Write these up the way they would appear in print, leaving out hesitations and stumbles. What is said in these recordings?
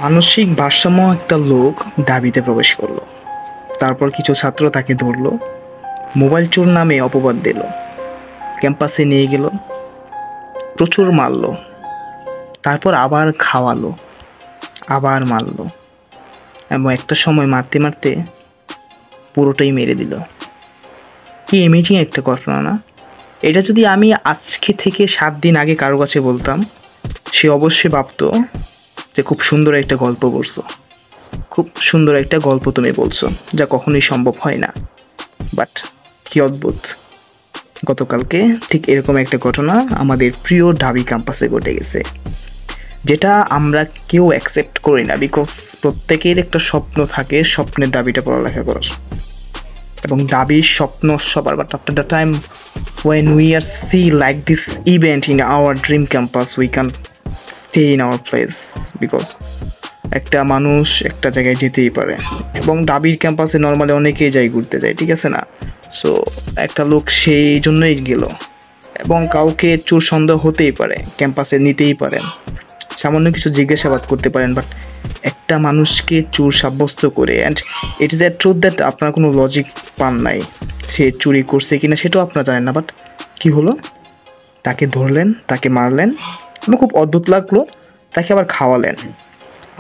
মানসিক ভারসাম্য একটা লোক দাবিতে প্রবেশ করলো। তারপর কিছু ছাত্র তাকে ধরলো, মোবাইল চোর নামে অপবাদ দিল, ক্যাম্পাসে নিয়ে গেল, প্রচুর মারলো, তারপর আবার খাওয়ালো, আবার মারলো এবং একটা সময় মারতে মারতে পুরোটাই মেরে দিল। কি ইমেজিং একটা ঘটনা না? এটা যদি আমি আজকে থেকে 7 দিন আগে কারো কাছে বলতাম, সে অবশ্যই ভাবতো যে খুব সুন্দর একটা গল্প পড়ছো, খুব সুন্দর একটা গল্প তুমি বলছো, যা কখনোই সম্ভব হয় না। বাট কি অদ্ভুত, গতকালকে ঠিক এরকম একটা ঘটনা আমাদের প্রিয় ঢাবি ক্যাম্পাসে ঘটে গেছে, যেটা আমরা কেউ অ্যাকসেপ্ট করি না। বিকজ প্রত্যেকের একটা স্বপ্ন থাকে, স্বপ্নের দাবিটা পড়ালেখা করার, এবং দাবির স্বপ্ন সবার। But after the time when we are see like this event in our dream campus, we can stay in our place because একটা মানুষ একটা জায়গায় যেতেই পারে, এবং দাবির ক্যাম্পাসে নর্মালি অনেকেই যায়, ঘুরতে যায়, ঠিক আছে না? সো একটা লোক সেই জন্যই গেল, এবং কাউকে চোর সন্দেহ হতেই পারে, ক্যাম্পাসে নিতেই পারেন, সামান্য কিছু জিজ্ঞাসাবাদ করতে পারেন, বাট একটা মানুষকে চোর সাব্যস্ত করে, and it is a truth that আপনার কোনো লজিক পান নাই সে চুরি করছে কিনা, সেটাও আপনারা জানেন না। বাট কী হলো, তাকে ধরলেন, তাকে মারলেন, এবং খুব অদ্ভুত লাগলো, তাকে আবার খাওয়ালেন,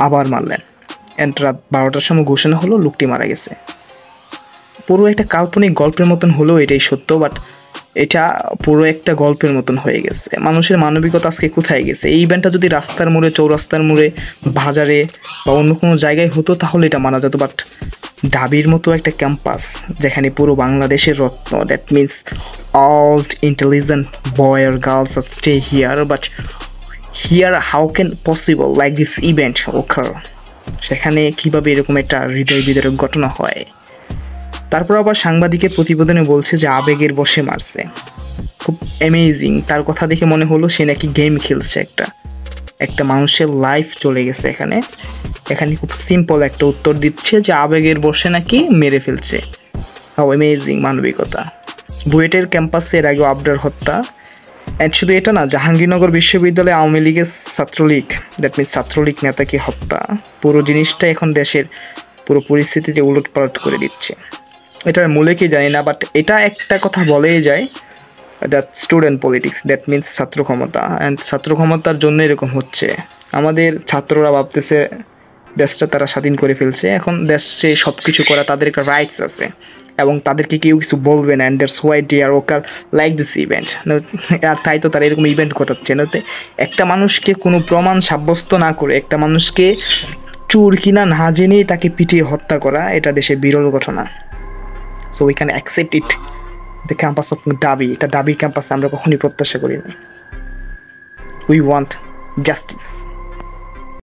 আবার মারলেন, অ্যান্ড রাত 12টার সময় ঘোষণা হলো লোকটি মারা গেছে। পুরো একটা কাল্পনিক গল্পের মতন হলেও এটাই সত্য, বাট এটা পুরো একটা গল্পের মতন হয়ে গেছে। মানুষের মানবিকতা আজকে কোথায় গেছে? এই ইভেন্টটা যদি রাস্তার মোড়ে, চৌরাস্তার মোড়ে, বাজারে বা অন্য কোনো জায়গায় হতো তাহলে এটা মানা যেত। বাট ঢাবির মতো একটা ক্যাম্পাস, যেখানে পুরো বাংলাদেশের রত্ন, that means all intelligent boy আর girls are stay here, but here how can possible like this event occur? সেখানে কীভাবে এরকম একটা হৃদয় বিদারক ঘটনা হয়? তারপর আবার সাংবাদিকের প্রতিবেদনে বলছে যে আবেগের বশে মারছে। খুব অ্যামেজিং। তার কথা দেখে মনে হলো সে নাকি গেম খেলছে। একটা মানুষের লাইফ চলে গেছে এখানে খুব সিম্পল একটা উত্তর দিচ্ছে যে আবেগের বশে নাকি মেরে ফেলছে। হাউ অ্যামেজিং মানবিকতা। বুয়েটের ক্যাম্পাসে এর আগেও আবরার হত্যা, অ্যান্ড শুধু এটা না, জাহাঙ্গীরনগর বিশ্ববিদ্যালয়ে আওয়ামী লীগের ছাত্রলীগ, দ্যাট মিনস ছাত্রলীগ নেতাকে হত্যা, পুরো জিনিসটা এখন দেশের পুরো পরিস্থিতিতে উলটপালট করে দিচ্ছে। এটার মূলে কি জানি না, বাট এটা একটা কথা বলেই যায়, that student politics, that means ছাত্র ক্ষমতা, অ্যান্ড ছাত্র ক্ষমতার জন্য এরকম হচ্ছে। আমাদের ছাত্ররা ভাবতেছে দেশটা তারা স্বাধীন করে ফেলছে, এখন দেশে সব কিছু করা তাদের একটা রাইটস আছে, এবং তাদেরকে কেউ কিছু বলবে না, and that's why they are occur like this event. আর তাই তো তারা এরকম ইভেন্ট ঘটাচ্ছে না। একটা মানুষকে কোনো প্রমাণ সাব্যস্ত না করে, একটা মানুষকে চোর কিনা না জেনেই তাকে পিটিয়ে হত্যা করা, এটা দেশে বিরল ঘটনা। So we can accept it the campus of Dhabi. এটা ডাবি ক্যাম্পাসে আমরা কখনই প্রত্যাশা করি না। We want justice.